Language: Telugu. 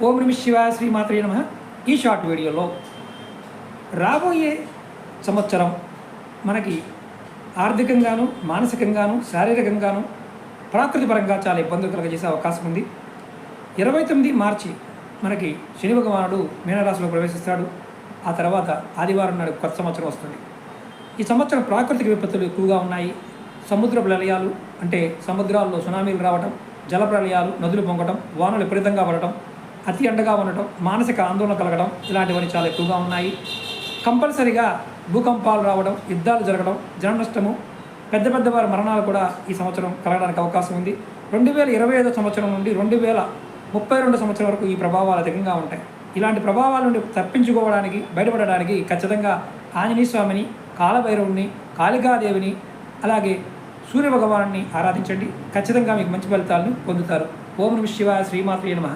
ఓం నమః శివాయ శ్రీమాత్రే నమః. ఈ షార్ట్ వీడియోలో రాబోయే సంవత్సరం మనకి ఆర్థికంగాను, మానసికంగాను, శారీరకంగాను, ప్రకృతిపరంగా చాలా ఇబ్బందులు కలగజేసే అవకాశం ఉంది. 29 మార్చి మనకి శని భగవానుడు మీనరాశిలో ప్రవేశిస్తాడు. ఆ తర్వాత ఆదివారం నాడు కొత్త సంవత్సరం వస్తుంది. ఈ సంవత్సరం ప్రాకృతిక విపత్తులు ఎక్కువగా ఉన్నాయి. సముద్ర ప్రళయాలు అంటే సముద్రాల్లో సునామీలు రావడం, జల ప్రళయాలు, నదులు పొంగడం, వానలు విపరీతంగా పడటం, అతి ఎండగా ఉండటం, మానసిక ఆందోళన కలగడం ఇలాంటివన్నీ చాలా ఎక్కువగా ఉన్నాయి. కంపల్సరిగా భూకంపాలు రావడం, యుద్ధాలు జరగడం, జన నష్టము, పెద్ద వారి మరణాలు కూడా ఈ సంవత్సరం కలగడానికి అవకాశం ఉంది. 2025 సంవత్సరం నుండి 2032 సంవత్సరం వరకు ఈ ప్రభావాలు అధికంగా ఉంటాయి. ఇలాంటి ప్రభావాల నుండి తప్పించుకోవడానికి, బయటపడడానికి ఖచ్చితంగా ఆంజనేయ స్వామిని, కాలభైరవుని, కాళికాదేవిని, అలాగే సూర్య భగవాన్ని ఆరాధించండి. ఖచ్చితంగా మీకు మంచి ఫలితాలను పొందుతారు. ఓం నమః శివాయ శ్రీమాత్రే నమః.